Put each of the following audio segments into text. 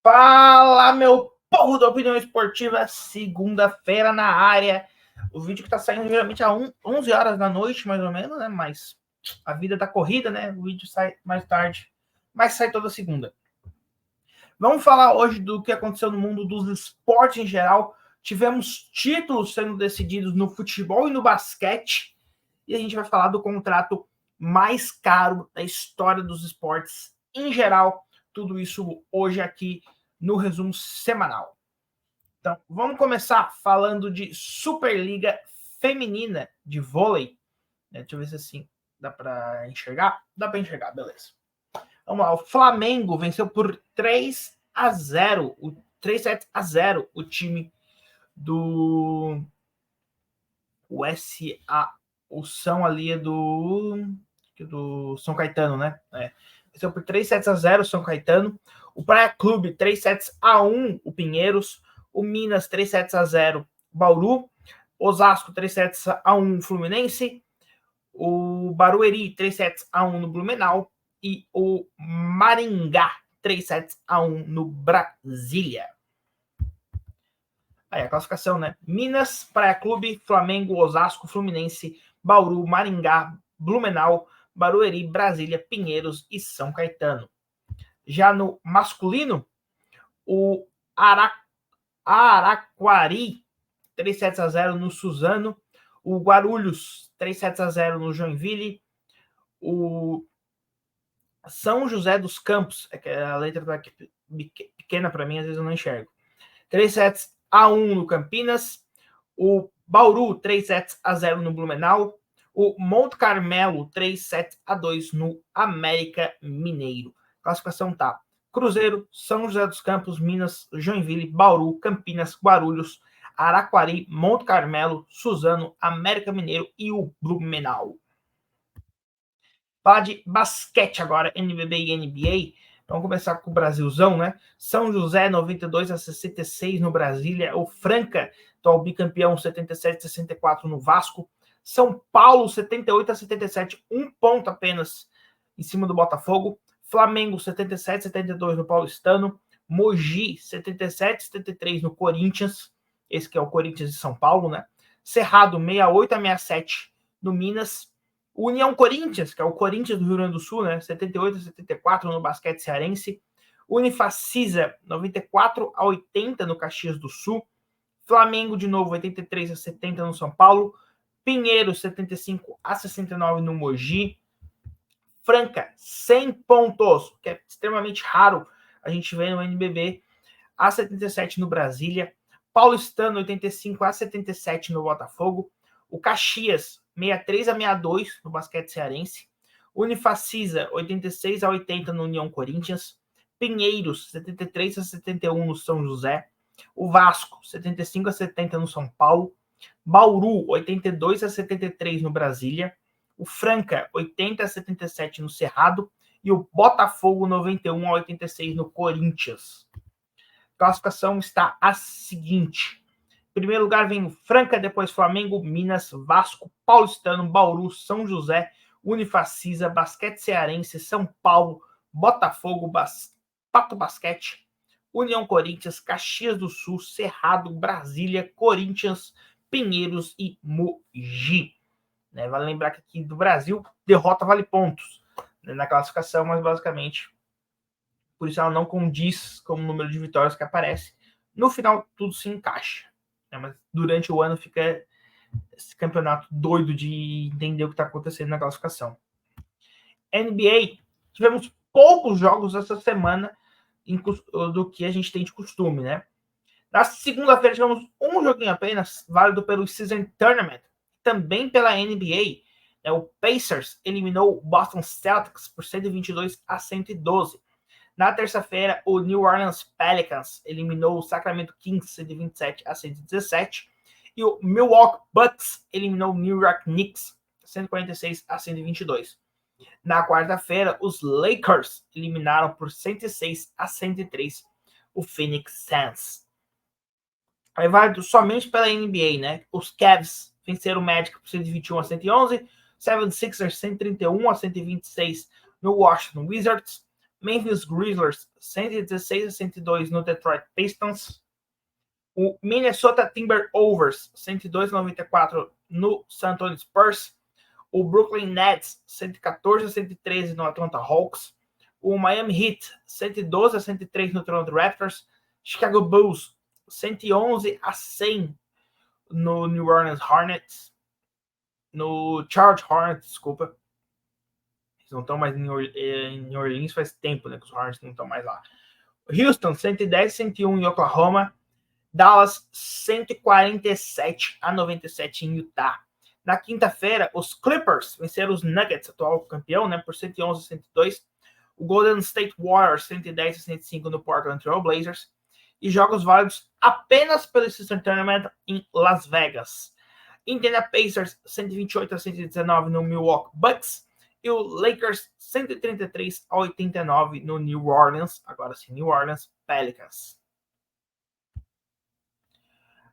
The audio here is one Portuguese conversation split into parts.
Fala, meu povo da opinião esportiva, segunda-feira na área. O vídeo que tá saindo geralmente às 11 horas da noite, mais ou menos, né? Mas a vida tá corrida, né? O vídeo sai mais tarde, mas sai toda segunda. Vamos falar hoje do que aconteceu no mundo dos esportes em geral. Tivemos títulos sendo decididos no futebol e no basquete. E a gente vai falar do contrato mais caro da história dos esportes em geral. Tudo isso hoje aqui no resumo semanal. Então, vamos começar falando de Superliga Feminina de vôlei. Deixa eu ver se assim dá para enxergar. Dá para enxergar, beleza. Vamos lá, o Flamengo venceu por 3-0, 3-7-0 o time do USA, o São ali é do São Caetano, né? Venceu por 3-7-0 São Caetano. O Praia Clube 3-7-1 o Pinheiros. O Minas 3-7-0 Bauru. Osasco 3-7-1 Fluminense. O Barueri 3-7-1 no Blumenau. E o Maringá 3-7-1 no Brasília. Aí a classificação, né? Minas, Praia Clube, Flamengo, Osasco, Fluminense, Bauru, Maringá, Blumenau, Barueri, Brasília, Pinheiros e São Caetano. Já no masculino, o Araquari 3-7-0 no Suzano, o Guarulhos 3-7-0 no Joinville, o São José dos Campos, é que a letra tá pequena para mim, às vezes eu não enxergo. 3-7-1 no Campinas, o Bauru 3-7-0 no Blumenau, o Monte Carmelo 3-7-2 no América Mineiro. Classificação tá: Cruzeiro, São José dos Campos, Minas, Joinville, Bauru, Campinas, Guarulhos, Araquari, Monte Carmelo, Suzano, América Mineiro e o Blumenau. Falar de basquete agora, NBB e NBA. Vamos começar com o Brasilzão, né? São José 92-66 no Brasília. O Franca, atual bicampeão, 77-64 no Vasco. São Paulo 78-77, um ponto apenas em cima do Botafogo. Flamengo 77-72 no Paulistano. Mogi 77-73 no Corinthians. Esse que é o Corinthians de São Paulo, né? Cerrado 68-67 no Minas. União Corinthians, que é o Corinthians do Rio Grande do Sul, né? 78-74 no basquete cearense. Unifacisa 94-80 no Caxias do Sul. Flamengo de novo 83-70 no São Paulo. Pinheiro 75-69 no Mogi. Franca 100 pontos, que é extremamente raro a gente ver no NBB. A 77 no Brasília. Paulistano 85-77 no Botafogo. O Caxias 63-62 no basquete cearense. Unifacisa 86-80 no União Corinthians. Pinheiros 73-71 no São José. O Vasco 75-70 no São Paulo. Bauru 82-73 no Brasília. O Franca 80-77 no Cerrado. E o Botafogo 91-86 no Corinthians. A classificação está a seguinte: em primeiro lugar vem o Franca, depois Flamengo, Minas, Vasco, Paulistano, Bauru, São José, Unifacisa, Basquete Cearense, São Paulo, Botafogo, Pato Basquete, União Corinthians, Caxias do Sul, Cerrado, Brasília, Corinthians, Pinheiros e Mogi. Vale lembrar que aqui do Brasil, derrota vale pontos na classificação, mas basicamente por isso ela não condiz com o número de vitórias que aparece. No final, tudo se encaixa. Mas durante o ano fica esse campeonato doido de entender o que está acontecendo na classificação. NBA, tivemos poucos jogos essa semana do que a gente tem de costume, né? Na segunda-feira tivemos um joguinho apenas, válido pelo Season Tournament, também pela NBA. O Pacers eliminou o Boston Celtics por 122-112. Na terça-feira, o New Orleans Pelicans eliminou o Sacramento Kings 127-117. E o Milwaukee Bucks eliminou o New York Knicks 146-122. Na quarta-feira, os Lakers eliminaram por 106-103 o Phoenix Suns. Aí válido somente pela NBA, né? Os Cavs venceram o Magic por 121-111. 76ers 131-126 no Washington Wizards. Memphis Grizzlies 116-102 no Detroit Pistons. O Minnesota Timberwolves 102-94 no San Antonio Spurs. O Brooklyn Nets 114-113 no Atlanta Hawks. O Miami Heat 112-103 no Toronto Raptors. Chicago Bulls 111-100 no New Orleans Hornets. No Charlotte Hornets, desculpa. Eles não estão mais em Orleans faz tempo, né? Que os Hornets não estão mais lá. Houston 110-101 em Oklahoma. Dallas 147-97 em Utah. Na quinta-feira, os Clippers venceram os Nuggets, atual campeão, né, por 111-102. O Golden State Warriors 110-105 no Portland Trail Blazers. E jogos válidos apenas pelo Eastern Tournament em Las Vegas. Indiana Pacers 128-119 no Milwaukee Bucks. E o Lakers 133-89 no New Orleans, agora sim, New Orleans Pelicans.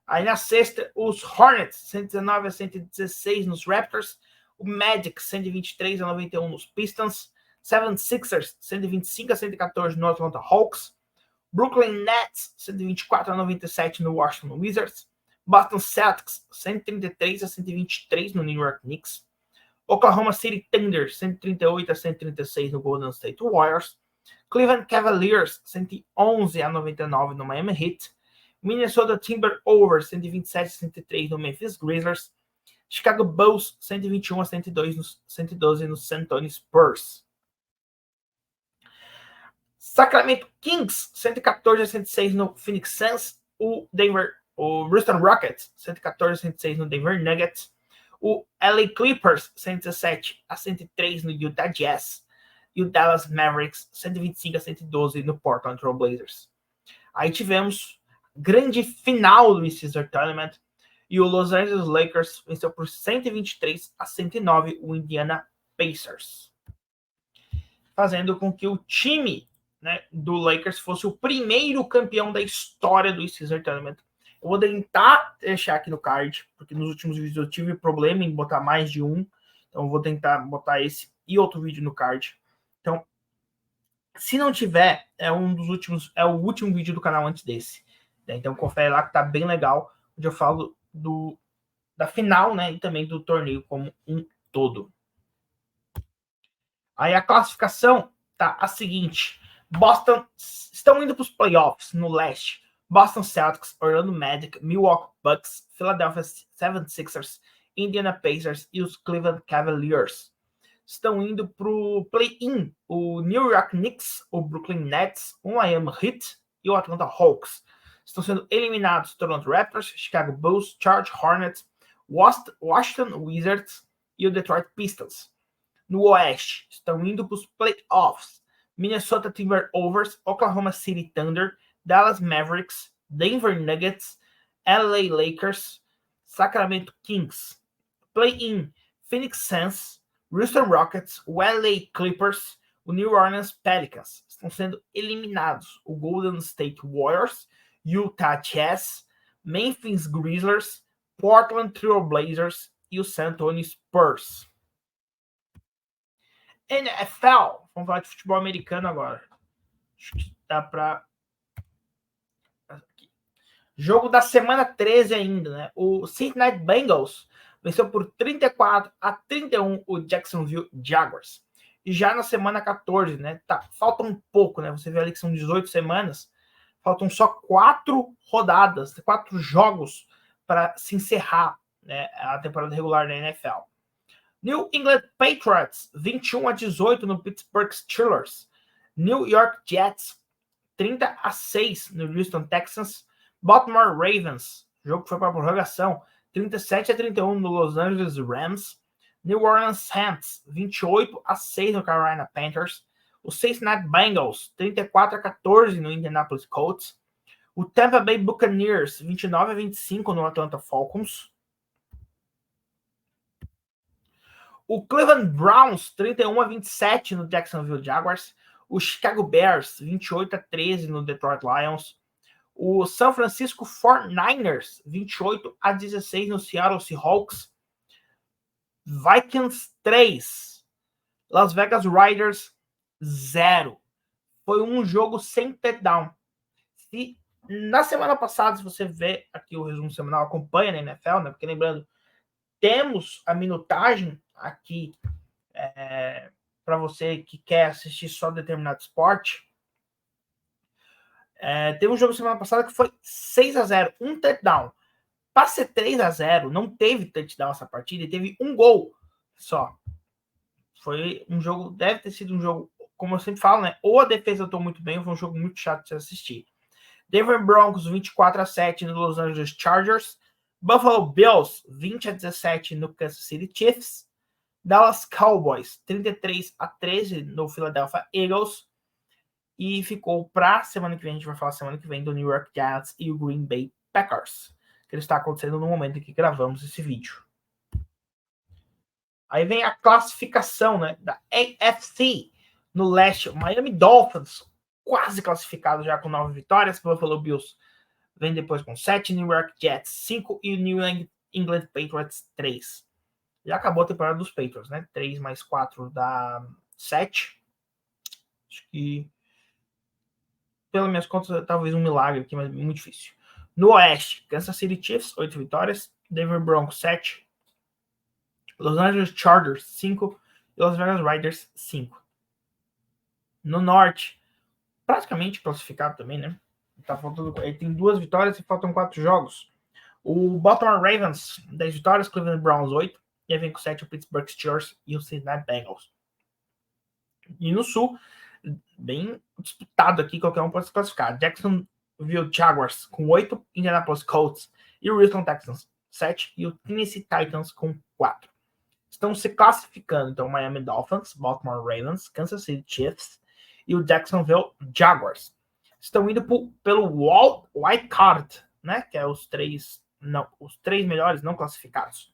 Aí na sexta, os Hornets 119-116 nos Raptors. O Magic 123-91 nos Pistons. 76ers 125-114 no Atlanta Hawks. Brooklyn Nets 124-97 no Washington Wizards. Boston Celtics 133-123 no New York Knicks. Oklahoma City Thunder 138-136 no Golden State Warriors. Cleveland Cavaliers 111-99 no Miami Heat. Minnesota Timberwolves 127-103 no Memphis Grizzlies. Chicago Bulls 121-112 no San Antonio Spurs. Sacramento Kings 114-106 no Phoenix Suns. O Houston Rockets 114-106 no Denver Nuggets. O LA Clippers 117-103 no Utah Jazz. E o Dallas Mavericks 125-112 no Portland Trail Blazers. Aí tivemos grande final do Eastern Tournament e o Los Angeles Lakers venceu por 123-109 o Indiana Pacers, fazendo com que o time, né, do Lakers fosse o primeiro campeão da história do Eastern Tournament. Eu vou tentar deixar aqui no card, porque nos últimos vídeos eu tive problema em botar mais de um, então eu vou tentar botar esse e outro vídeo no card. Então, se não tiver, é o último vídeo do canal antes desse. Então confere lá que tá bem legal, onde eu falo da final, né, e também do torneio como um todo. Aí a classificação tá a seguinte: Boston estão indo para os playoffs no leste. Boston Celtics, Orlando Magic, Milwaukee Bucks, Philadelphia 76ers, Indiana Pacers e os Cleveland Cavaliers. Estão indo para o play-in o New York Knicks, o Brooklyn Nets, o Miami Heat e o Atlanta Hawks. Estão sendo eliminados Toronto Raptors, Chicago Bulls, Charlotte Hornets, Washington Wizards e o Detroit Pistons. No Oeste, estão indo para os playoffs Minnesota Timberwolves, Oklahoma City Thunder, Dallas Mavericks, Denver Nuggets, LA Lakers, Sacramento Kings. Play-in Phoenix Suns, Houston Rockets, o LA Clippers, o New Orleans Pelicans. Estão sendo eliminados o Golden State Warriors, Utah Jazz, Memphis Grizzlies, Portland Trail Blazers e o San Antonio Spurs. NFL, vamos falar de futebol americano agora. Acho que dá para... Jogo da semana 13 ainda, né? O Cincinnati Bengals venceu por 34-31 o Jacksonville Jaguars. E já na semana 14, né? Falta um pouco, né? Você vê ali que são 18 semanas. Faltam só 4 rodadas, 4 jogos para se encerrar, né, a temporada regular da NFL. New England Patriots 21-18 no Pittsburgh Steelers. New York Jets 30-6 no Houston Texans. Baltimore Ravens, jogo que foi para a prorrogação, 37-31 no Los Angeles Rams. New Orleans Saints 28-6 no Carolina Panthers. O Cincinnati Bengals 34-14 no Indianapolis Colts. O Tampa Bay Buccaneers 29-25 no Atlanta Falcons. O Cleveland Browns 31-27 no Jacksonville Jaguars. O Chicago Bears 28-13 no Detroit Lions. O San Francisco 49ers 28-16 no Seattle Seahawks. Vikings 3, Las Vegas Raiders 0. foi um jogo sem touchdown. Se na semana passada, se você vê aqui o resumo semanal, acompanha na NFL, né? Porque lembrando, temos a minutagem aqui para você que quer assistir só determinado esporte. Teve um jogo semana passada que foi 6-0, um touchdown. Para ser 3-0, não teve touchdown essa partida e teve um gol só. Foi um jogo, deve ter sido um jogo, como eu sempre falo, né? Ou a defesa atuou muito bem, ou foi um jogo muito chato de se assistir. Denver Broncos 24-7 no Los Angeles Chargers. Buffalo Bills 20-17 no Kansas City Chiefs. Dallas Cowboys 33-13 no Philadelphia Eagles. E ficou para semana que vem, a gente vai falar semana que vem do New York Giants e o Green Bay Packers, que está acontecendo no momento em que gravamos esse vídeo. Aí vem a classificação, né, da AFC no leste. O Miami Dolphins quase classificado já com 9 vitórias. Buffalo Bills vem depois com 7, New York Jets 5 e o New England Patriots 3. Já acabou a temporada dos Patriots, né? 3 mais 4 dá 7. Acho que, pelas minhas contas, talvez um milagre aqui, mas muito difícil. No oeste, Kansas City Chiefs 8 vitórias, Denver Broncos 7, Los Angeles Chargers 5 e Las Vegas Raiders 5. No norte, praticamente classificado também, né? Tá faltando, ele tem 2 vitórias e faltam 4 jogos. O Baltimore Ravens 10 vitórias, Cleveland Browns 8, e aí vem com 7 o Pittsburgh Steelers e o Cincinnati Bengals. E no sul, bem disputado aqui, qualquer um pode se classificar. Jacksonville Jaguars com 8, Indianapolis Colts e o Houston Texans 7 e o Tennessee Titans com 4. Estão se classificando, então, Miami Dolphins, Baltimore Ravens, Kansas City Chiefs e o Jacksonville Jaguars. Estão indo pelo Wild Card, né? Que é os 3 melhores não classificados.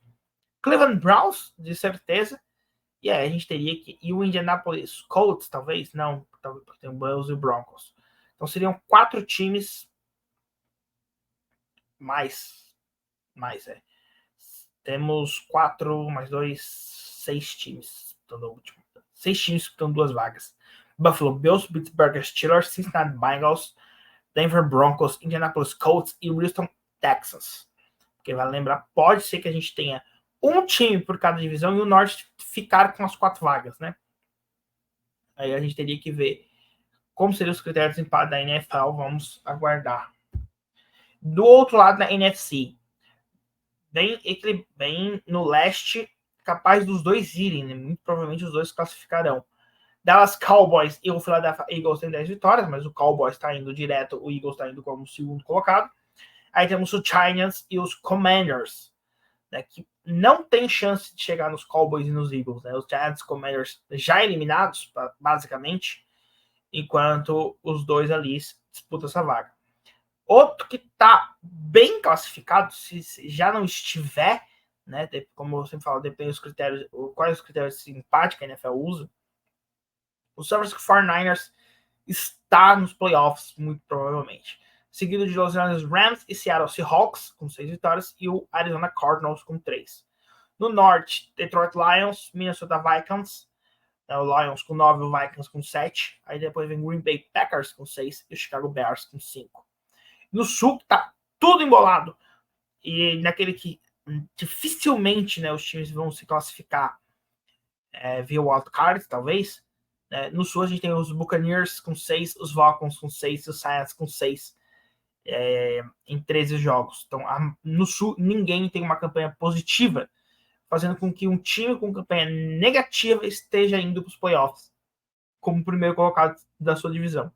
Cleveland Browns, de certeza. E aí a gente teria que... E o Indianapolis Colts, talvez? Não, talvez porque tem o Bills e o Broncos. Então seriam 4 times mais. Temos 4 mais 2, 6 times. 6 times que estão 2 vagas. Buffalo Bills, Pittsburgh Steelers, Cincinnati Bengals, Denver Broncos, Indianapolis Colts e Houston Texans. Porque vai lembrar, pode ser que a gente tenha um time por cada divisão e o norte ficar com as 4 vagas, né? Aí a gente teria que ver como seriam os critérios de empate da NFL. Vamos aguardar. Do outro lado, na NFC, bem no leste, capaz dos dois irem, né? Muito provavelmente os dois classificarão. Dallas Cowboys e o Philadelphia Eagles têm 10 vitórias, mas o Cowboys está indo direto, o Eagles está indo como segundo colocado. Aí temos os Giants e os Commanders, né, que não tem chance de chegar nos Cowboys e nos Eagles. Né? Os Giants e Commanders já eliminados, basicamente, enquanto os dois ali disputam essa vaga. Outro que está bem classificado, se já não estiver, né, como eu sempre falo, depende dos critérios, quais os critérios de empate que a NFL usa. O San Francisco 49ers está nos playoffs, muito provavelmente. Seguido de Los Angeles Rams e Seattle Seahawks, com 6 vitórias, e o Arizona Cardinals, com 3. No norte, Detroit Lions, Minnesota Vikings, o Lions com 9, o Vikings com 7. Aí depois vem Green Bay Packers com 6 e o Chicago Bears com 5. No sul, tá tudo embolado. E naquele que dificilmente, né, os times vão se classificar via wildcard, talvez. No sul, a gente tem os Buccaneers com 6, os Falcons com 6 e os Giants com 6 em 13 jogos. Então, no sul, ninguém tem uma campanha positiva, fazendo com que um time com campanha negativa esteja indo para os playoffs, como primeiro colocado da sua divisão.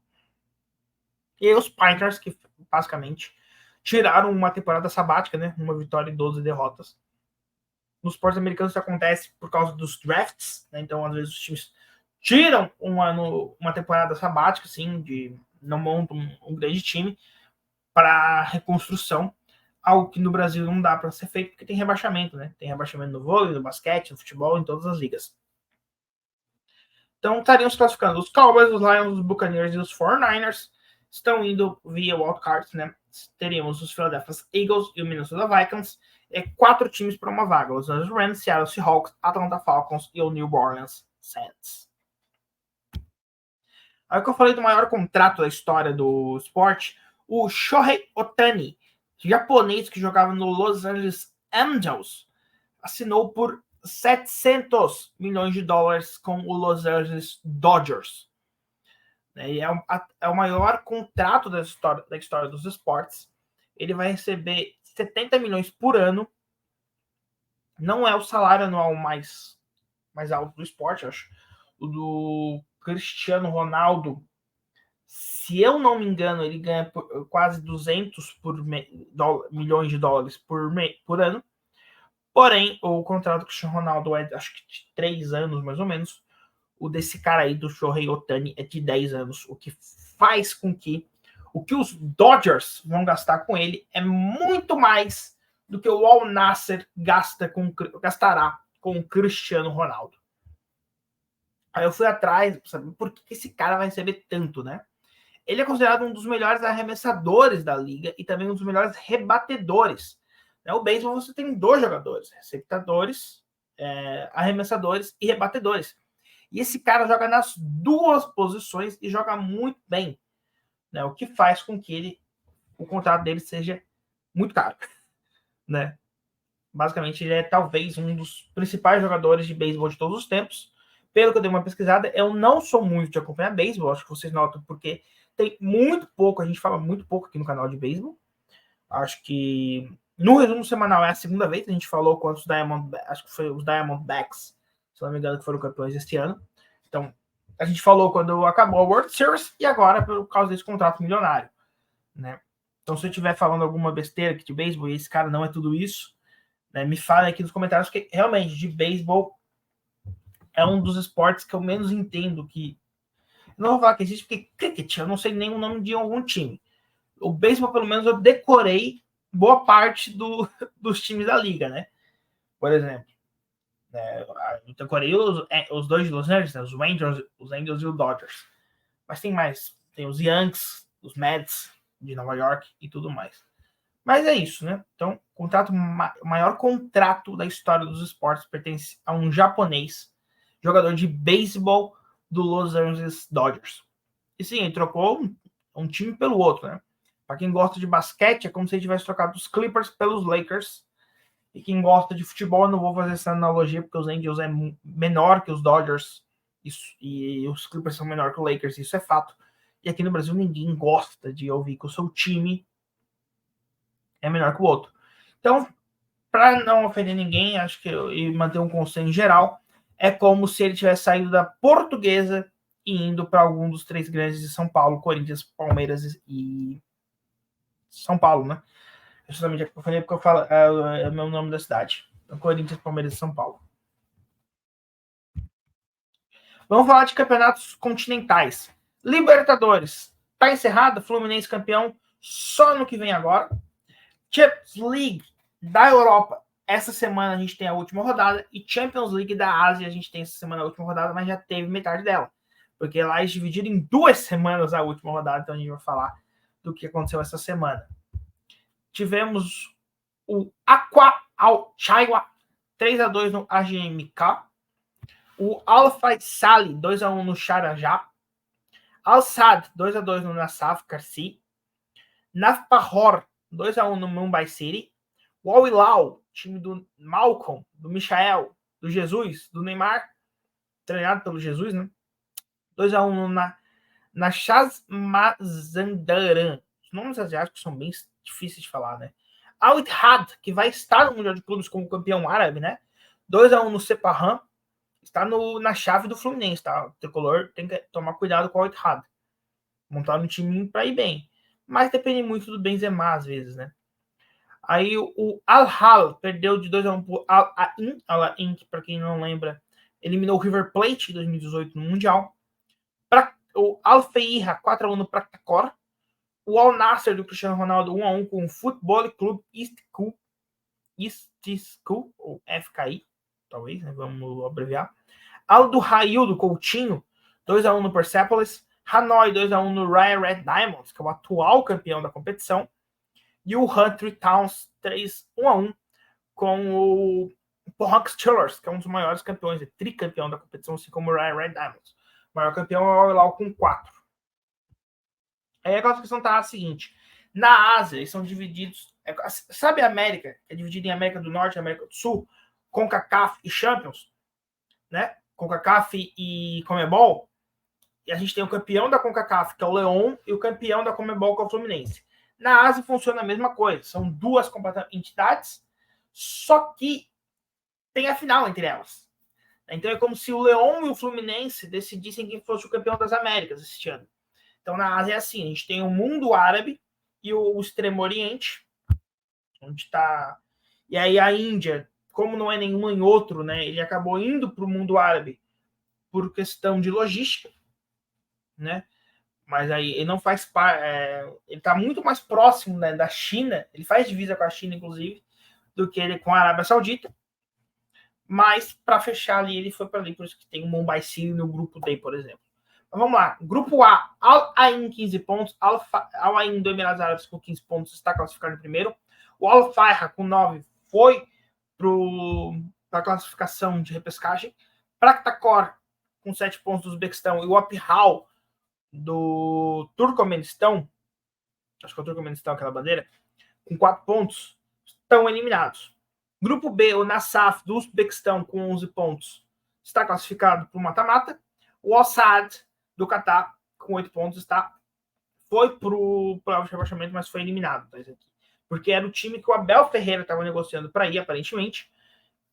E aí os Panthers, que basicamente tiraram uma temporada sabática, né? Uma vitória e 12 derrotas. Nos esportes americanos isso acontece por causa dos drafts, né? Então, às vezes, os times tiram uma temporada sabática, assim, não montam um grande time para reconstrução, algo que no Brasil não dá para ser feito porque tem rebaixamento, né? Tem rebaixamento no vôlei, no basquete, no futebol, em todas as ligas. Então, estariam se classificando os Cowboys, os Lions, os Buccaneers e os 49ers. Estão indo via wildcards, né? Teríamos os Philadelphia Eagles e o Minnesota Vikings. 4 times para uma vaga. Os Angeles Rams, Seattle Seahawks, Atlanta Falcons e o New Orleans Saints. Aí que eu falei do maior contrato da história do esporte, o Shohei Ohtani, japonês que jogava no Los Angeles Angels, assinou por 700 milhões de dólares com o Los Angeles Dodgers. E é o maior contrato da história dos esportes. Ele vai receber 70 milhões por ano. Não é o salário anual mais alto do esporte, acho. O do Cristiano Ronaldo, se eu não me engano, ele ganha quase 200 milhões de dólares por ano. Porém, o contrato do Cristiano Ronaldo é, acho que de 3 anos, mais ou menos. O desse cara aí, do Shohei Ohtani, é de 10 anos. O que faz com que o que os Dodgers vão gastar com ele é muito mais do que o Al Nassr gastará com o Cristiano Ronaldo. Aí eu fui atrás, sabe, por que esse cara vai receber tanto, né? Ele é considerado um dos melhores arremessadores da liga e também um dos melhores rebatedores. O beisebol você tem 2 jogadores, receptadores, arremessadores e rebatedores. E esse cara joga nas 2 posições e joga muito bem, né? O que faz com que o contrato dele seja muito caro, né? Basicamente, ele é talvez um dos principais jogadores de beisebol de todos os tempos. Pelo que eu dei uma pesquisada, eu não sou muito de acompanhar beisebol, acho que vocês notam, porque tem muito pouco, a gente fala muito pouco aqui no canal de beisebol. Acho que no resumo semanal é a segunda vez que a gente falou quantos acho que foi os Diamondbacks, se não me engano, que foram campeões este ano. Então, a gente falou quando acabou a World Series e agora por causa desse contrato milionário, né? Então, se eu estiver falando alguma besteira aqui de beisebol e esse cara não é tudo isso, né, me falem aqui nos comentários, que realmente de beisebol é um dos esportes que eu menos entendo. Que não vou falar que existe, porque cricket, eu não sei nem o nome de algum time. O beisebol, pelo menos, eu decorei boa parte dos times da liga, né? Por exemplo, eu decorei os 2 de Los Angeles, né? Os Angels e os Dodgers. Mas tem mais. Tem os Yankees, os Mets de Nova York e tudo mais. Mas é isso, né? Então, o maior contrato da história dos esportes pertence a um japonês, jogador de beisebol do Los Angeles Dodgers. E sim, ele trocou um time pelo outro, né? Para quem gosta de basquete, é como se ele tivesse trocado os Clippers pelos Lakers. E quem gosta de futebol, eu não vou fazer essa analogia, porque os Angels é menor que os Dodgers e os Clippers são menor que os Lakers, isso é fato. E aqui no Brasil ninguém gosta de ouvir que o seu time é menor que o outro. Então, para não ofender ninguém, acho que e manter um consenso geral, é como se ele tivesse saído da Portuguesa e indo para algum dos 3 grandes de São Paulo, Corinthians, Palmeiras e São Paulo, né? Justamente aqui que eu falei, porque eu falo é o meu nome da cidade. Então, Corinthians, Palmeiras e São Paulo. Vamos falar de campeonatos continentais. Libertadores. Tá encerrado, Fluminense campeão só no que vem agora. Champions League da Europa. Essa semana a gente tem a última rodada. E Champions League da Ásia a gente tem essa semana a última rodada, mas já teve metade dela. Porque lá eles dividiram em 2 semanas a última rodada. Então a gente vai falar do que aconteceu essa semana. Tivemos o Aqua Al-Chaiwa 3-2 no AGMK. O Al-Faisali 2-1 no Sharjah. Al-Sadd 2-2 no Nassaf Karsi. Nafpahor 2-1 no Mumbai City. O Al-Hilal, time do Malcolm, do Michael, do Jesus, do Neymar, treinado pelo Jesus, né? 2-1 na Shazmazandaran. Os nomes asiáticos são bem difíceis de falar, né? Al-Ittihad, que vai estar no Mundial de Clubes como campeão árabe, né? 2-1 no Sepahan. Está na chave do Fluminense, tá? O tricolor tem que tomar cuidado com o Al-Ittihad. Montar um time para ir bem. Mas depende muito do Benzema, às vezes, né? Aí o Al-Hal perdeu de 2-1 pro Al-Ain. Al-Ain, que para quem não lembra, eliminou o River Plate em 2018 no Mundial. O Al-Feirra 4-1 no Practicor. O Al-Nassr do Cristiano Ronaldo 1-1 com o Futebol Clube Istiscu, ou FKI, talvez, né? Vamos abreviar. Aldo Rail do Coutinho 2-1 no Persepolis. Hanoi 2-1 no Ryan Red Diamonds, que é o atual campeão da competição. E o Hunter Towns 3-1 com o Pohang Steelers, que é um dos maiores campeões, é tricampeão da competição, assim como o Ryan Red Diamonds. O maior campeão é o Al-Hilal com 4. Aí a classificação tá a seguinte. Na Ásia, eles são divididos... sabe a América? É dividida em América do Norte e América do Sul? CONCACAF e Champions, né? CONCACAF e Conmebol. E a gente tem o campeão da CONCACAF, que é o León, e o campeão da Conmebol, que é o Fluminense. Na Ásia funciona a mesma coisa. São duas entidades, só que tem a final entre elas. Então é como se o León e o Fluminense decidissem quem fosse o campeão das Américas este ano. Então na Ásia é assim, a gente tem o mundo árabe e o Extremo Oriente, onde está... E aí a Índia, como não é nenhum em outro, né, ele acabou indo para o mundo árabe por questão de logística, né? Mas aí ele não faz parte... ele está muito mais próximo, né, da China, ele faz divisa com a China, inclusive, do que ele com a Arábia Saudita. Mas para fechar ali, ele foi para ali, por isso que tem o Mumbai City no grupo D, por exemplo. Mas vamos lá. Grupo A, Al Ain 15 pontos, Al Ain do Emirados Árabes com 15 pontos está classificado em primeiro. O Al Fayha com 9 foi para a classificação de repescagem. Praktakor com 7 pontos do Uzbequistão e o Aphal do Turcomenistão, acho que é o Turcomenistão aquela bandeira, com 4 pontos, estão eliminados. Grupo B, o Nassaf do Uzbequistão com 11 pontos está classificado para o mata-mata. O Al-Saad do Catar com 8 pontos foi para o rebaixamento, mas foi eliminado. Porque era o time que o Abel Ferreira estava negociando para ir, aparentemente,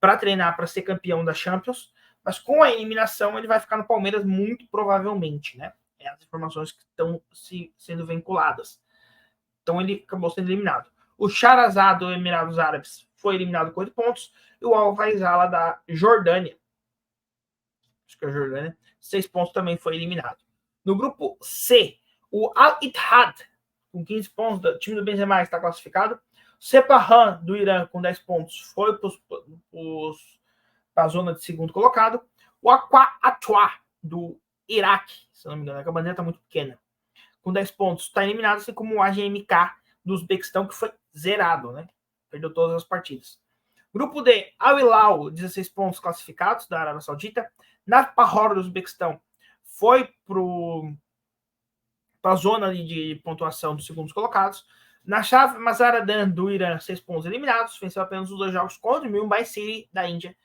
para treinar, para ser campeão da Champions. Mas com a eliminação, ele vai ficar no Palmeiras muito provavelmente, né? É as informações que estão sendo vinculadas. Então ele acabou sendo eliminado. O Charazade do Emirados Árabes foi eliminado com 8 pontos. E o Al-Faisala da Jordânia, acho que é a Jordânia, 6 pontos, também foi eliminado. No grupo C, o Al-Ittihad, com 15 pontos, o time do Benzema está classificado. O Sepahan do Irã, com 10 pontos, foi para a zona de segundo colocado. O Aqua Atwa do Iraque, se não me engano, a bandeira está muito pequena, com 10 pontos, está eliminado, assim como o AGMK do Uzbequistão, que foi zerado, né? Perdeu todas as partidas. Grupo D, Al Hilal, 16 pontos classificados da Arábia Saudita. Nafpahor do Uzbequistão foi para a zona de pontuação dos segundos colocados. Nashav Mazaradan do Irã, 6 pontos eliminados. Venceu apenas os 2 jogos contra o Mumbai City da Índia,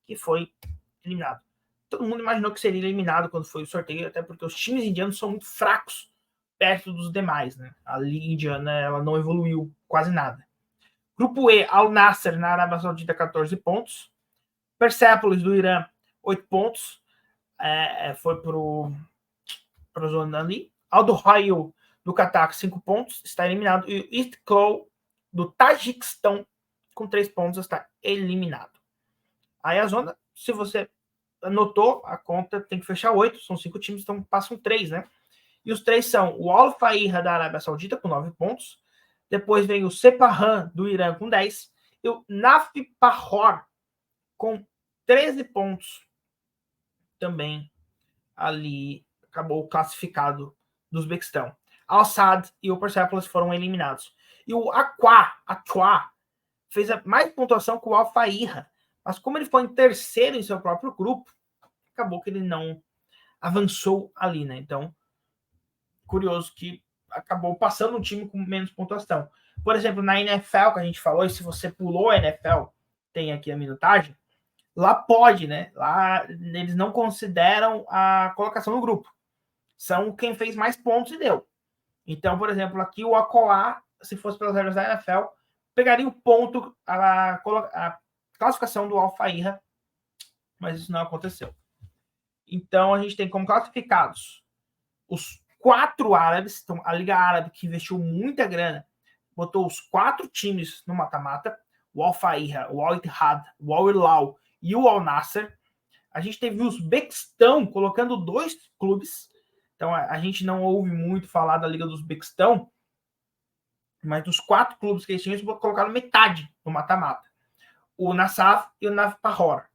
que foi eliminado. Todo mundo imaginou que seria eliminado quando foi o sorteio, até porque os times indianos são muito fracos perto dos demais, né? A Liga Indiana, ela não evoluiu quase nada. Grupo E, Al Nassr na Arábia Saudita, 14 pontos. Persepolis do Irã, 8 pontos. Foi para a zona ali. Al Duhail do Catar, 5 pontos, está eliminado. E o Istiklal do Tajiquistão, com 3 pontos, está eliminado. Aí a zona, se você anotou, a conta tem que fechar 8, são 5 times, então passam 3, né? E os 3 são o Al Fayha da Arábia Saudita, com 9 pontos. Depois vem o Sepahan do Irã, com 10. E o Nafpahor, com 13 pontos. Também ali acabou classificado do Uzbequistão. Al-Saad e o Persepolis foram eliminados. E o Atwa fez mais pontuação que o Al Fayha. Mas como ele foi em terceiro em seu próprio grupo, acabou que ele não avançou ali, né? Então, curioso que acabou passando um time com menos pontuação. Por exemplo, na NFL, que a gente falou, e se você pulou a NFL, tem aqui a minutagem, lá pode, né? Lá eles não consideram a colocação no grupo. São quem fez mais pontos e deu. Então, por exemplo, aqui o Acolá, se fosse pelas regras da NFL, pegaria o ponto, a classificação do Al Fayha, mas isso não aconteceu. Então, a gente tem como classificados os 4 árabes, então a Liga Árabe, que investiu muita grana, botou os 4 times no mata-mata, o Al Fayha, o Al Ittihad, o Al Hilal e o Al Nassr. A gente teve o Uzbequistão colocando 2 clubes, então a gente não ouve muito falar da Liga do Uzbequistão, mas dos 4 clubes que eles tinham, eles colocaram metade no mata-mata. O Nassaf e o Nafpahor.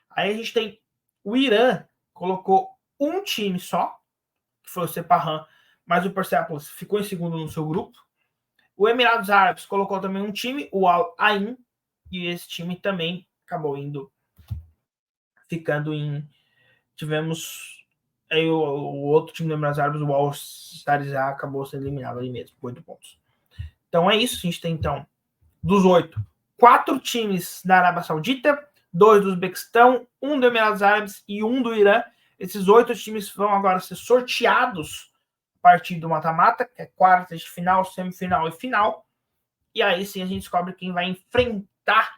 Aí a gente tem o Irã, colocou um time só, que foi o Sepahan, mas o Persepolis ficou em segundo no seu grupo. O Emirados Árabes colocou também um time, o Al Ain, e esse time também acabou ficando em... Tivemos Aí o outro time do Emirados Árabes, o Al Stars, já acabou sendo eliminado ali mesmo, com 8 pontos. Então é isso, a gente tem então, dos 8, 4 times da Arábia Saudita, 2 do Uzbequistão, 1 do Emirados Árabes e 1 do Irã. Esses 8 times vão agora ser sorteados a partir do mata-mata, que é quartas de final, semifinal e final. E aí sim a gente descobre quem vai enfrentar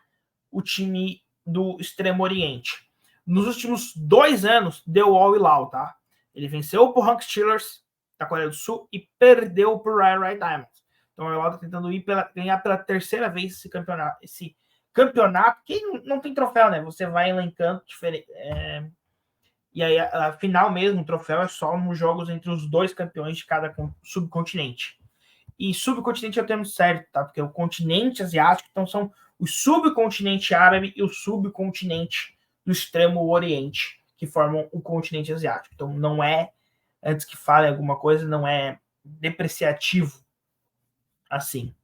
o time do Extremo Oriente. Nos últimos 2 anos, deu Al Hilal, tá? Ele venceu por Rank Steelers da Coreia do Sul e perdeu por Rai Diamonds. Então o Al Hilal está tentando ganhar pela terceira vez esse campeonato, que não tem troféu, né? Você vai elencando diferente. E aí, a final mesmo, o troféu é só nos jogos entre os 2 campeões de cada subcontinente. E subcontinente é o termo certo, tá? Porque o continente asiático, então são o subcontinente árabe e o subcontinente do Extremo Oriente, que formam o continente asiático. Então não é, antes que fale alguma coisa, não é depreciativo assim.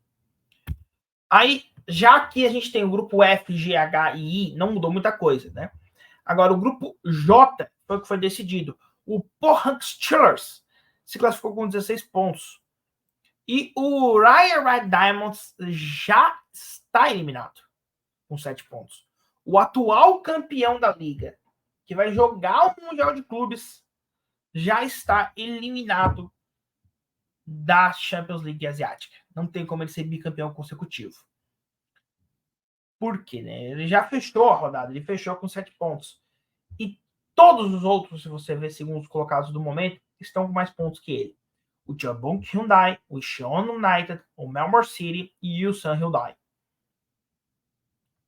Aí, já que a gente tem o grupo F, G, H e I, não mudou muita coisa, né? Agora, o grupo J foi o que foi decidido. O Pohang Steelers se classificou com 16 pontos. E o Raya Red Diamonds já está eliminado com 7 pontos. O atual campeão da liga, que vai jogar o Mundial de Clubes, já está eliminado da Champions League Asiática. Não tem como ele ser bicampeão consecutivo. Por quê? Né? Ele já fechou a rodada, ele fechou com 7 pontos. E todos os outros, se você ver segundo os colocados do momento, estão com mais pontos que ele. O Jabong Hyundai, o Seoul United, o Melbourne City e o Sun Hyundai.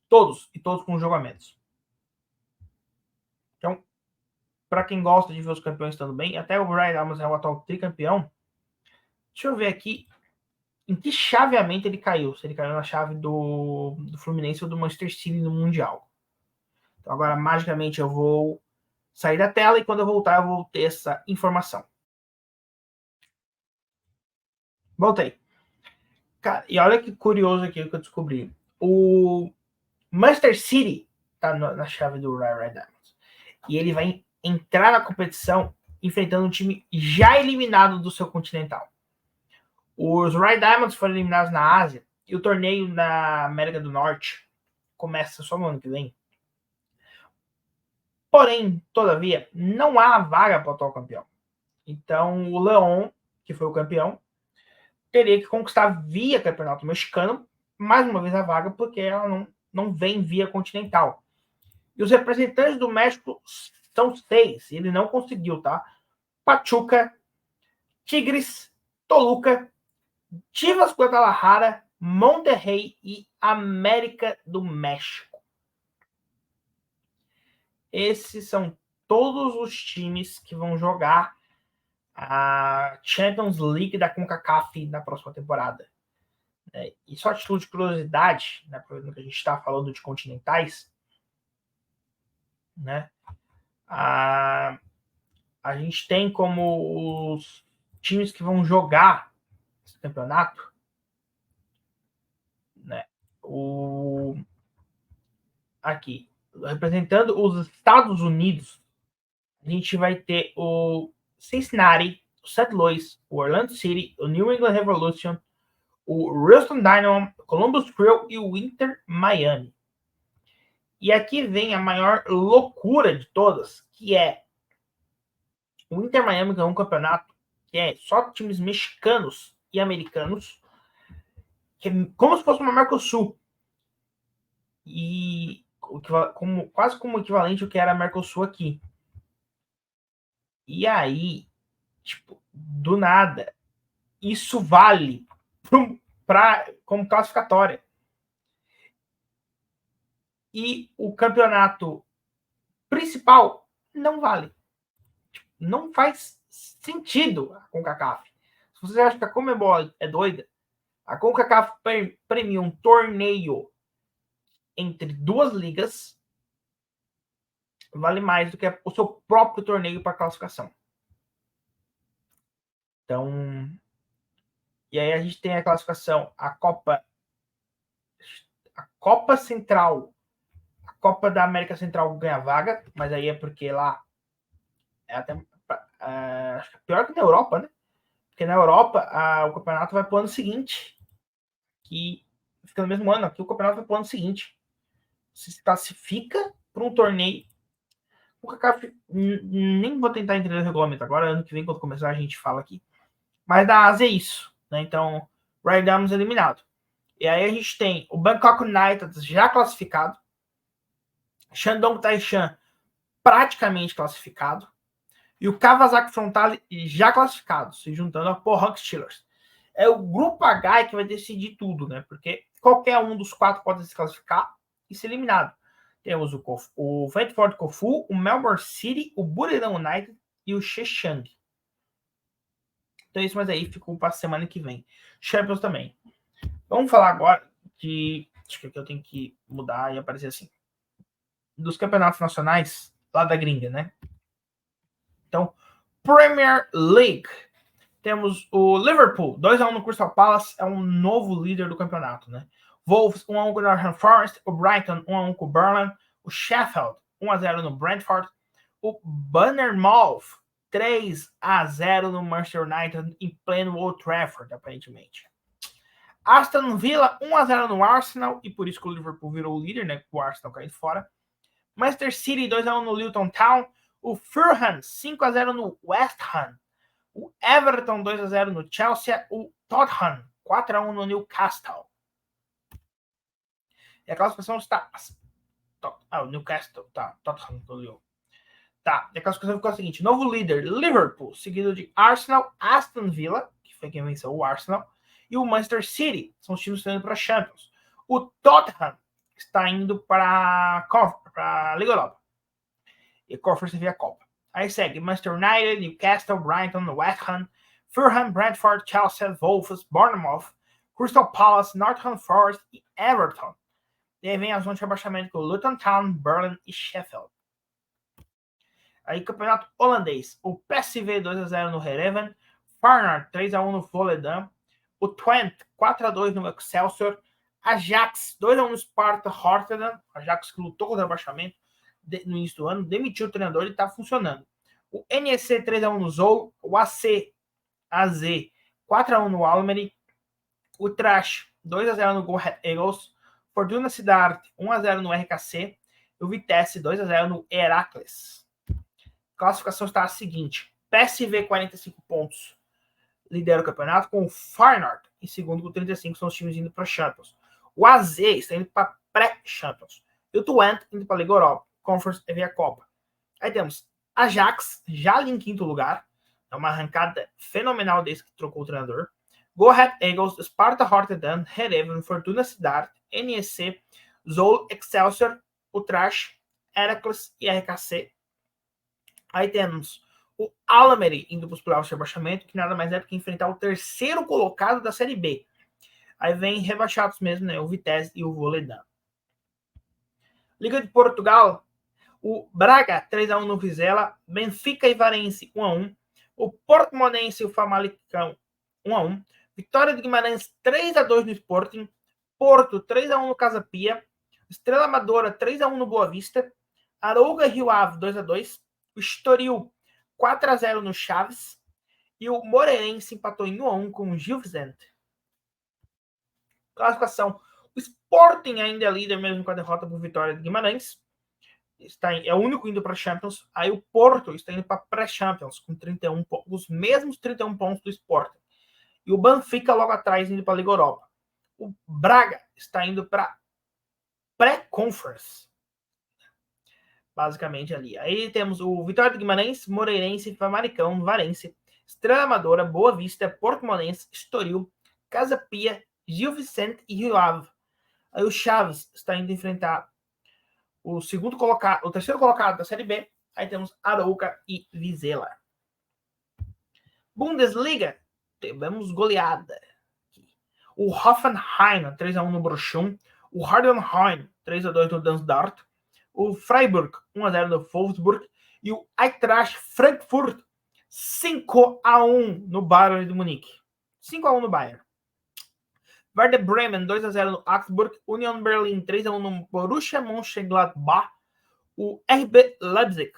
Todos com julgamentos. Então, para quem gosta de ver os campeões estando bem, até o Brian Diamonds é o atual tricampeão. Deixa eu ver aqui em que chaveamento ele caiu. Se ele caiu na chave do Fluminense ou do Manchester City no Mundial. Então, agora, magicamente, eu vou sair da tela e quando eu voltar, eu vou ter essa informação. Voltei. Cara, e olha que curioso aqui o que eu descobri. O Manchester City tá na chave do Red Diamonds. E ele vai entrar na competição enfrentando um time já eliminado do seu continental. Os Red Diamonds foram eliminados na Ásia e o torneio na América do Norte começa só no ano que vem. Porém, todavia, não há vaga para o atual campeão. Então, o León, que foi o campeão, teria que conquistar via campeonato mexicano mais uma vez a vaga, porque ela não vem via continental. E os representantes do México são 6, e ele não conseguiu, tá? Pachuca, Tigres, Toluca, Chivas Guadalajara, Monterrey e América do México. Esses são todos os times que vão jogar a Champions League da CONCACAF na próxima temporada. E só a título de curiosidade, né, porque a gente está falando de continentais, né, a gente tem como os times que vão jogar esse campeonato, né, aqui, representando os Estados Unidos, a gente vai ter o Cincinnati, o St. Louis, o Orlando City, o New England Revolution, o Houston Dynamo, o Columbus Crew e o Inter Miami. E aqui vem a maior loucura de todas, que é o Inter Miami ganhou um campeonato que é só times mexicanos e americanos, que é como se fosse uma Mercosul. E quase como equivalente ao que era a Mercosul aqui. E aí, tipo, do nada, isso vale como classificatória. E o campeonato principal não vale. Não faz sentido a CONCACAF. Se você acha que a Conmebol é doida, a CONCACAF premia um torneio entre 2 ligas vale mais do que o seu próprio torneio para classificação. Então, e aí a gente tem a classificação, a Copa Central, a Copa da América Central ganha vaga, mas aí é porque lá é até acho que é pior que na Europa, né? Porque na Europa o campeonato vai para o ano seguinte, que fica no mesmo ano. Aqui o campeonato vai para o ano seguinte. Você se classifica para um torneio. O CACAF, nem vou tentar entender o regulamento agora, ano que vem, quando começar, a gente fala aqui. Mas da Ásia é isso, né? Então, Ryan Diamonds eliminado. E aí a gente tem o Bangkok United já classificado, Shandong Taishan praticamente classificado, e o Kawasaki Frontale já classificado, se juntando a Pohang Steelers. É o grupo H que vai decidir tudo, né? Porque qualquer um dos 4 pode se classificar e ser eliminado. Temos o Ventford Kofu, o Melbourne City, o Buriram United e o Sheshang. Então isso, mas aí ficou para a semana que vem. Champions também. Vamos falar agora de... Acho que aqui eu tenho que mudar e aparecer assim. Dos campeonatos nacionais lá da gringa, né? Então, Premier League. Temos o Liverpool, 2-1 no Crystal Palace, é um novo líder do campeonato, né? Wolves, 1-1 com o Northern Forest, o Brighton, 1-1 com o Burnley, o Sheffield, 1-0 no Brentford, o Bournemouth, 3-0 no Manchester United, em pleno Old Trafford, aparentemente. Aston Villa, 1-0 no Arsenal, e por isso que o Liverpool virou o líder, né? Com o Arsenal caindo fora. Manchester City, 2-1 no Luton Town, o Fulham, 5-0 no West Ham, o Everton 2-0 no Chelsea, o Tottenham 4-1 no Newcastle. E a classificação está... o Newcastle, tá, Tottenham no Lyon. Tá, e a classificação ficou a seguinte: novo líder, Liverpool, seguido de Arsenal, Aston Villa, que foi quem venceu o Arsenal, e o Manchester City, são os times que estão indo para a Champions. O Tottenham está indo para a Liga Europa. E a Conference via Copa. Aí segue Manchester United, Newcastle, Brighton, West Ham, Fulham, Brentford, Chelsea, Wolves, Bournemouth, Crystal Palace, Northern Forest e Everton. E aí vem a zona de rebaixamento com Luton Town, Burnley e Sheffield. Aí campeonato holandês. O PSV 2-0 no Heerenveen, Feyenoord 3-1 no Volendam, o Twente 4-2 no Excelsior, Ajax 2-1 no Sparta Rotterdam, Ajax que lutou contra o rebaixamento no início do ano, demitiu o treinador e está funcionando. O NEC 3-1 no Zou, o AC AZ 4-1 no Almere, o Trash 2-0 no Go Ahead Eagles, Fortuna Sittard 1-0 no RKC e o Vitesse 2-0 no Heracles. A classificação está a seguinte: PSV 45 pontos, lidera o campeonato, com o Feyenoord em segundo com 35, são os times indo para a Champions. O AZ está indo para pré-Champions. E o Twente indo para a Liga Europa, Conference e via Copa. Aí temos Ajax, já ali em quinto lugar. É uma arrancada fenomenal desde que trocou o treinador. Go Ahead Eagles, Sparta Rotterdam, Heerenveen, Fortuna Sittard, NEC, Zou, Excelsior, o Trash, Heracles e RKC. Aí temos o Almere indo para os playoffs de rebaixamento, que nada mais é do que enfrentar o terceiro colocado da Série B. Aí vem rebaixados mesmo, né? O Vitesse e o Volendam. Liga de Portugal, o Braga 3-1 no Vizela, Benfica e Varense 1-1, o Portimonense e o Famalicão 1-1, Vitória de Guimarães 3-2 no Sporting, Porto 3-1 no Casa Pia, Estrela Amadora 3-1 no Boa Vista, Arouca e Rio Ave 2-2, o Estoril 4-0 no Chaves e o Moreirense empatou em 1-1 com o Gil Vicente. Classificação: o Sporting ainda é líder mesmo com a derrota por Vitória de Guimarães, é o único indo para a Champions. Aí o Porto está indo para pré-Champions com 31 pontos, os mesmos 31 pontos do Sporting. E o Benfica logo atrás indo para a Liga Europa. O Braga está indo para pré-Conference, basicamente ali. Aí temos o Vitória de Guimarães, Moreirense, Famalicão, Varense, Estrela Amadora, Boa Vista, Portimonense, Estoril, Casa Pia, Gil Vicente e Rio Ave. Aí o Chaves está indo enfrentar o terceiro colocado da Série B. Aí temos Arouca e Vizela. Bundesliga, tivemos goleada. O Hoffenheim 3-1 no Bochum, o Heidenheim 3-2 no Darmstadt, o Freiburg 1-0 no Wolfsburg e o Eintracht Frankfurt 5-1 no Bayern de Munique. 5-1 no Bayern. Werder Bremen 2-0 no Augsburg, Union Berlin 3-1 no Borussia Mönchengladbach, o RB Leipzig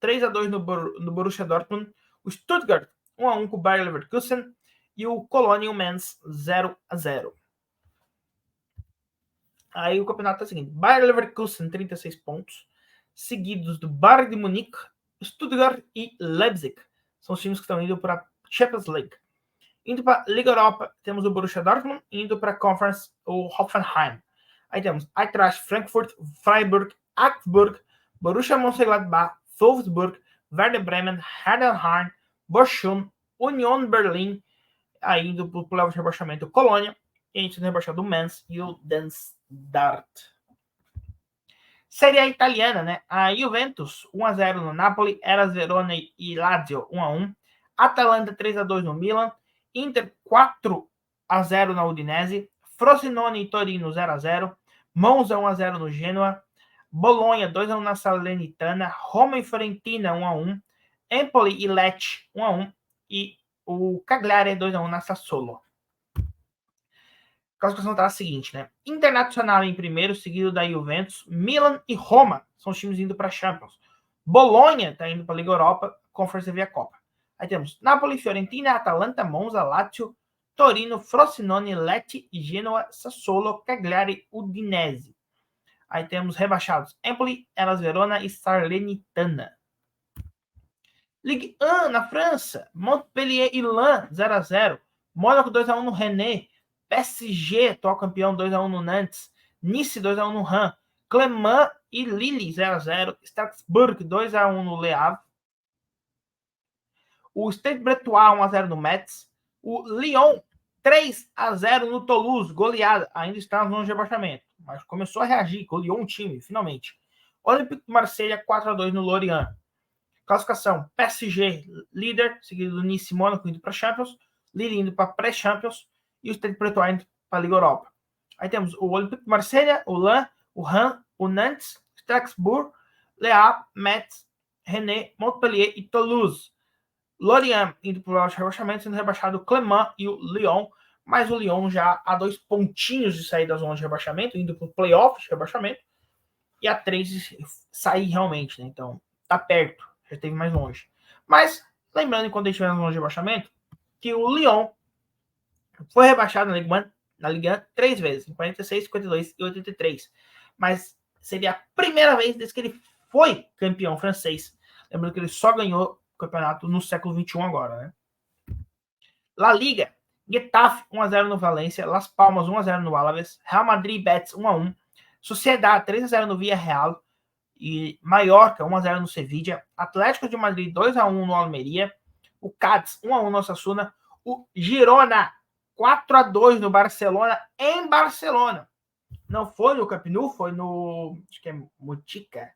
3-2 no Borussia Dortmund, O Stuttgart 1-1 com o Bayer Leverkusen e o Cologne e o Mainz 0-0. Aí o campeonato é o seguinte: Bayer Leverkusen 36 pontos, seguidos do Bayern de Munique, Stuttgart e Leipzig. São os times que estão indo para a Champions League. Indo para a Liga Europa, temos o Borussia Dortmund, indo para a Conference, o Hoffenheim. Aí temos Eintracht Frankfurt, Freiburg, Augsburg, Borussia Mönchengladbach, Wolfsburg, Werder Bremen, Heidenheim, Bochum, Union Berlin, aí indo para o play-off de rebaixamento, Colônia, e a gente tem rebaixado o Mainz e o Darmstadt. Série A italiana, né? A Juventus 1-0 no Napoli, Hellas Verona e Lazio 1-1, Atalanta 3-2 no Milan, Inter 4-0 na Udinese, Frosinone e Torino 0-0, Monza 1-0 no Genoa, Bolonha 2-1 na Salernitana, Roma e Fiorentina 1-1, Empoli e Lecce 1-1 e o Cagliari 2-1 na Sassuolo. A classificação está a seguinte, né? Internacional em primeiro, seguido da Juventus, Milan e Roma são os times indo para a Champions. Bolonha está indo para a Liga Europa, Conference via Copa. Aí temos Napoli, Fiorentina, Atalanta, Monza, Lazio, Torino, Frosinone, Lecce, Genoa, Sassuolo, Cagliari, Udinese. Aí temos rebaixados Empoli, Hellas Verona e Salernitana. Ligue 1 na França, Montpellier e Lens 0-0, Mônaco 2-1 no Rennes, PSG, atual campeão 2-1 no Nantes, Nice 2-1 no Rennes, Clermont e Lille 0-0, Strasbourg 2-1 no Le Havre, o Stade Bretois 1-0 no Metz, o Lyon 3-0 no Toulouse, goleada, ainda está no rebaixamento, mas começou a reagir, goleou um time, finalmente. Olympique de Marselha 4-2 no Lorient. Classificação: PSG líder, seguido do Nice e Mônaco indo para Champions, Lille indo para pré-Champions e o Stade Bretois indo para a Liga Europa. Aí temos o Olympique de Marselha, o Lens, o Rennes, o Nantes, Strasbourg, Le Havre, Metz, Rennes, Montpellier e Toulouse. Lorient indo para o rebaixamento, sendo rebaixado o Clermont e o Lyon, mas o Lyon já a 2 pontinhos de sair da zona de rebaixamento, indo para o playoff de rebaixamento, e a 3 de sair realmente, né? Então tá perto, já esteve mais longe. Mas, lembrando, quando a gente estiver na zona de rebaixamento, que o Lyon foi rebaixado na Ligue 1 3 vezes, em 46, 52 e 83. Mas seria a primeira vez desde que ele foi campeão francês. Lembrando que ele só ganhou o campeonato no século XXI agora, né? La Liga, Getafe 1-0 no Valência, Las Palmas 1-0 no Alavés, Real Madrid e Betis 1-1, Sociedad 3-0 no Villarreal, e Mallorca 1-0 no Sevilla, Atlético de Madrid 2-1 no Almeria, o Cádiz 1-1 no Osasuna, o Girona 4-2 no Barcelona, em Barcelona. Não foi no Camp Nou, foi no, acho que é Motica.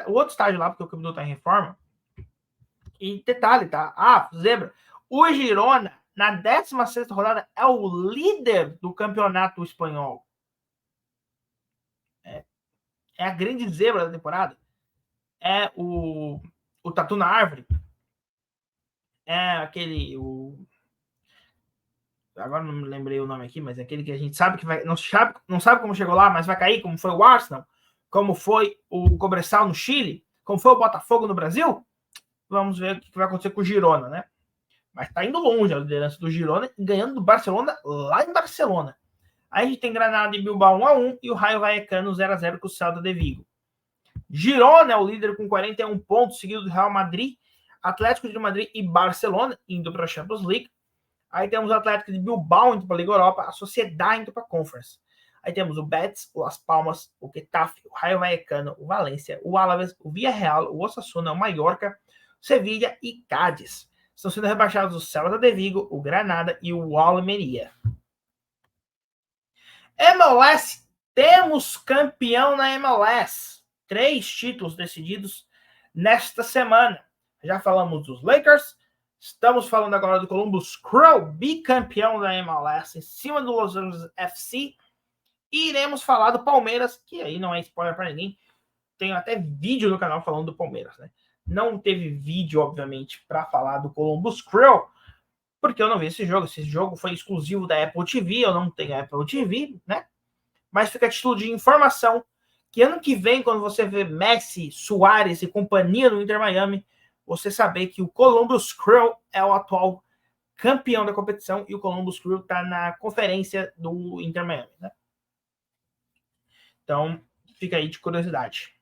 O outro estádio lá, porque o Camp Nou está em reforma. E detalhe, tá? Zebra. O Girona, na 16ª rodada, é o líder do campeonato espanhol. É a grande zebra da temporada. É o Tatu na Árvore. É aquele... Agora não me lembrei o nome aqui, mas é aquele que a gente sabe que vai... Não sabe como chegou lá, mas vai cair, como foi o Arsenal, como foi o Cobressal no Chile, como foi o Botafogo no Brasil. Vamos ver o que vai acontecer com o Girona, né? Mas tá indo longe a liderança do Girona, ganhando do Barcelona lá em Barcelona. Aí a gente tem Granada e Bilbao 1-1 e o Raio Vallecano 0-0 com o Celta de Vigo. Girona é o líder com 41 pontos, seguido do Real Madrid, Atlético de Madrid e Barcelona, indo para a Champions League. Aí temos o Atlético de Bilbao indo para a Liga Europa, a Sociedad indo para a Conference. Aí temos o Betis, o Las Palmas, o Getafe, o Rayo Vallecano, o Valência, o Alavés, o Villarreal, o Osasuna, o Mallorca, o Sevilla e Cádiz. Estão sendo rebaixados o Celta de Vigo, o Granada e o Almeria. MLS, temos campeão na MLS. 3 títulos decididos nesta semana. Já falamos dos Lakers, estamos falando agora do Columbus Crew, bicampeão da MLS, em cima do Los Angeles FC. E iremos falar do Palmeiras, que aí não é spoiler para ninguém. Tenho até vídeo no canal falando do Palmeiras, né? Não teve vídeo, obviamente, para falar do Columbus Crew, porque eu não vi esse jogo. Esse jogo foi exclusivo da Apple TV, eu não tenho Apple TV, né? Mas fica a título de informação que ano que vem, quando você vê Messi, Suárez e companhia no Inter Miami, você saber que o Columbus Crew é o atual campeão da competição e o Columbus Crew está na conferência do Inter Miami, né? Então, fica aí de curiosidade.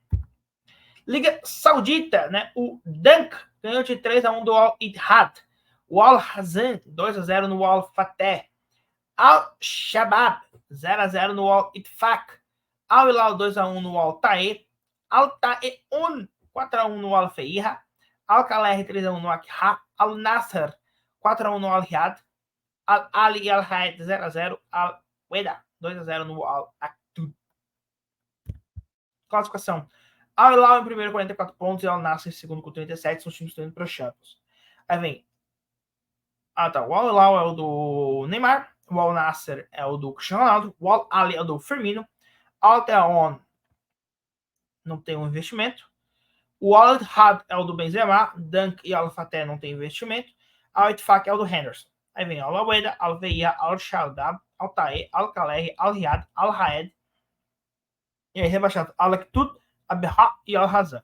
Liga Saudita, né? O Dunk ganhou de 3-1 do Al Ittihad. O Al Hazan 2-0 no Al Fateh. Al Shabab 0-0 no Al Itfaq. Al Hilal 2-1 no Al Tae. Al Taeun 4-1 no Al Feiha. Al Khaler 3-1 no Akha. Al Nasser 4-1 no Al Riyadh. Al Ali Al Hayat 0-0. Al Weda 2-0 no Al Aktud. Classificação. Al Hilal em primeiro 44 pontos e Al Nassr em segundo com 37. São os times que estão indo para os Champions. Aí vem. Tá. O Al Hilal é o do Neymar. O Al Nassr é o do Cristiano Ronaldo. O Al Ali é o do Firmino. Al Taon não tem um investimento. O Al Ittihad é o do Benzema. Dunk e Al Fateh não tem investimento. Al Itfaq é o do Henderson. Aí vem Al Aweda, Al Veia, Al Shaldab, Al Tae, Al Khaler, Al Riyadh, Al Haed. E aí rebaixado Al Aktud, Abha e Al Hazan.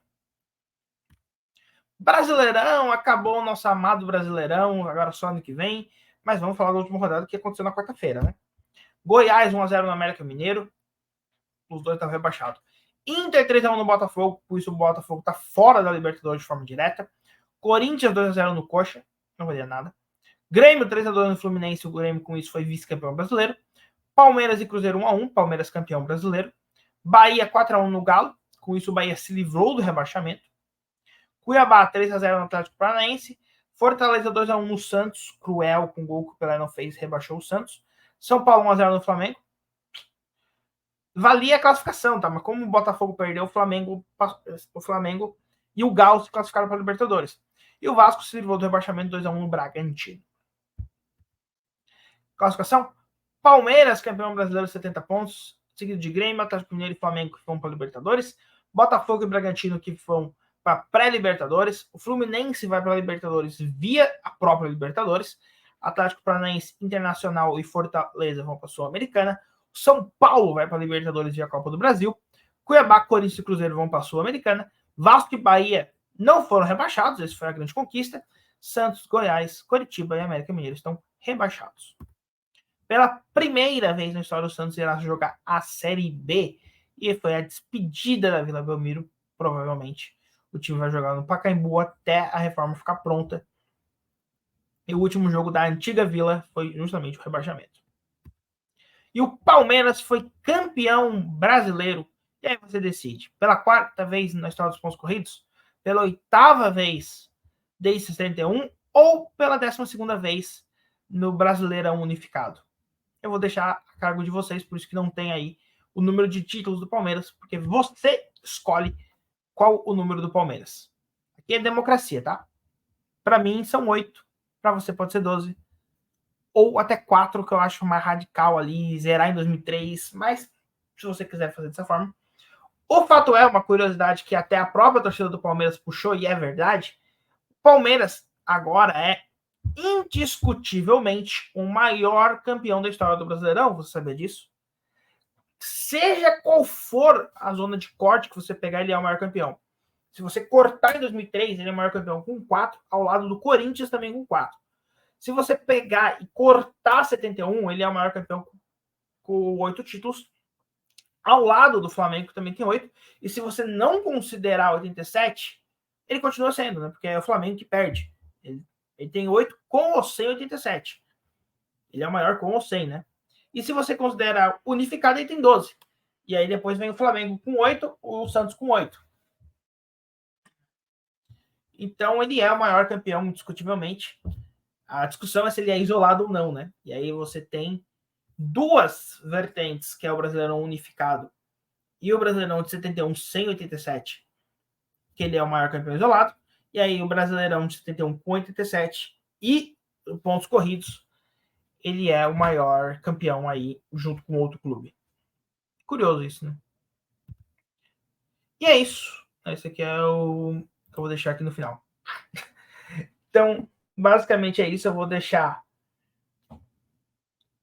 Brasileirão, acabou o nosso amado Brasileirão, agora só ano que vem. Mas vamos falar da última rodada que aconteceu na quarta-feira, né? Goiás 1-0 no América Mineiro. Os dois estavam rebaixados. Inter 3-1 no Botafogo, por isso o Botafogo está fora da Libertadores de forma direta. Corinthians 2-0 no Coxa, não valia nada. Grêmio 3-2 no Fluminense, o Grêmio com isso foi vice-campeão brasileiro. Palmeiras e Cruzeiro 1-1, Palmeiras campeão brasileiro. Bahia 4-1 no Galo, com isso o Bahia se livrou do rebaixamento. Cuiabá 3-0 no Atlético Paranaense. Fortaleza 2-1 no Santos, cruel, com gol que o Pelé não fez, rebaixou o Santos. São Paulo 1-0 no Flamengo. Valia a classificação, tá? Mas como o Botafogo perdeu, o Flamengo e o Galo se classificaram para a Libertadores. E o Vasco se livrou do rebaixamento 2-1 no Bragantino. Classificação: Palmeiras, campeão brasileiro, 70 pontos, seguido de Grêmio, Atlético Mineiro e Flamengo, que vão para a Libertadores. Botafogo e Bragantino, que vão para a pré-Libertadores. O Fluminense vai para a Libertadores via a própria Libertadores. Atlético Paranaense, Internacional e Fortaleza vão para a Sul-Americana. São Paulo vai para a Libertadores e a Copa do Brasil. Cuiabá, Corinthians e Cruzeiro vão para a Sul-Americana. Vasco e Bahia não foram rebaixados, essa foi a grande conquista. Santos, Goiás, Coritiba e América Mineiro estão rebaixados. Pela primeira vez na história, o Santos irá jogar a Série B e foi a despedida da Vila Belmiro, provavelmente. O time vai jogar no Pacaembu até a reforma ficar pronta. E o último jogo da antiga Vila foi justamente o rebaixamento. E o Palmeiras foi campeão brasileiro. E aí você decide. Pela quarta vez na história dos pontos corridos, pela oitava vez desde 61 ou pela 12ª vez no Brasileirão Unificado. Eu vou deixar a cargo de vocês, por isso que não tem aí o número de títulos do Palmeiras, porque você escolhe qual o número do Palmeiras. Aqui é democracia, tá? Para mim são 8, para você pode ser 12. Ou até 4, que eu acho mais radical ali, zerar em 2003, mas se você quiser fazer dessa forma. O fato é, uma curiosidade que até a própria torcida do Palmeiras puxou, e é verdade, o Palmeiras agora é indiscutivelmente o maior campeão da história do Brasileirão, você sabia disso? Seja qual for a zona de corte que você pegar, ele é o maior campeão. Se você cortar em 2003, ele é o maior campeão com 4, ao lado do Corinthians também com 4. Se você pegar e cortar 71, ele é o maior campeão com 8 títulos, ao lado do Flamengo, que também tem 8. E se você não considerar 87, ele continua sendo, né? Porque é o Flamengo que perde. Ele tem 8 com ou sem 87. Ele é o maior com ou sem, né? E se você considerar unificado, ele tem 12. E aí depois vem o Flamengo com 8, o Santos com 8. Então ele é o maior campeão, indiscutivelmente. A discussão é se ele é isolado ou não, né? E aí você tem duas vertentes, que é o Brasileirão Unificado e o Brasileirão de 71 sem 87, que ele é o maior campeão isolado. E aí o Brasileirão de 71 com 87 e pontos corridos, ele é o maior campeão aí, junto com outro clube. Curioso isso, né? E é isso. Esse aqui é o que eu vou deixar aqui no final. Então, basicamente é isso. Eu vou deixar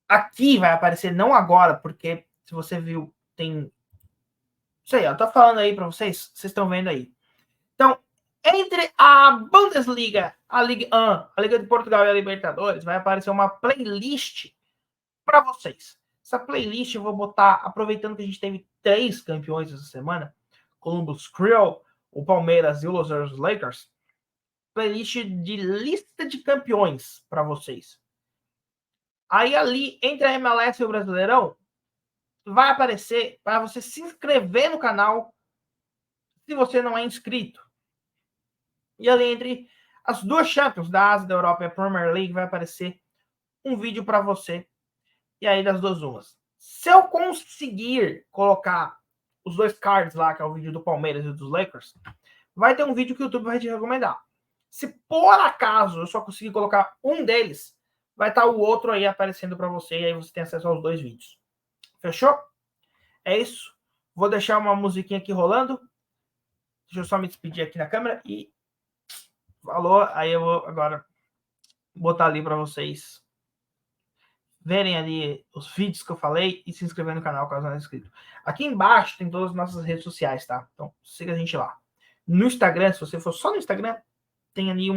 aqui, vai aparecer não agora, porque se você viu, tem... Isso aí, eu tô falando aí pra vocês estão vendo aí. Então, Entre a Bundesliga, a Ligue 1, a Liga de Portugal e a Libertadores, vai aparecer uma playlist para vocês. Essa playlist eu vou botar, aproveitando que a gente teve 3 campeões essa semana, Columbus Crew, o Palmeiras e o Los Angeles Lakers, playlist de lista de campeões para vocês. Aí ali, entre a MLS e o Brasileirão, vai aparecer para você se inscrever no canal se você não é inscrito. E ali entre as 2 Champions da Ásia, da Europa e a Premier League vai aparecer um vídeo para você. E aí das 2 umas. Se eu conseguir colocar os 2 cards lá, que é o vídeo do Palmeiras e dos Lakers, vai ter um vídeo que o YouTube vai te recomendar. Se por acaso eu só conseguir colocar um deles, vai estar o outro aí aparecendo para você e aí você tem acesso aos 2 vídeos. Fechou? É isso. Vou deixar uma musiquinha aqui rolando. Deixa eu só me despedir aqui na câmera e falou. Aí eu vou agora botar ali para vocês verem ali os vídeos que eu falei e se inscrever no canal caso não é inscrito. Aqui embaixo tem todas as nossas redes sociais, tá? Então siga a gente lá. No Instagram, se você for só no Instagram, tem ali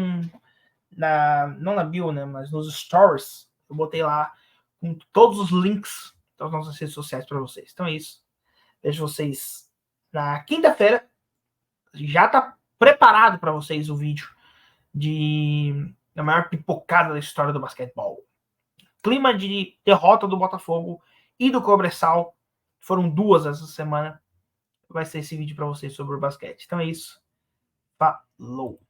não na bio, né, mas nos stories, eu botei lá com todos os links das nossas redes sociais para vocês. Então é isso. Vejo vocês na quinta-feira. Já tá preparado para vocês o vídeo da maior pipocada da história do basquetebol. Clima de derrota do Botafogo e do Cobressal. Foram 2 essa semana. Vai ser esse vídeo para vocês sobre o basquete. Então é isso. Falou!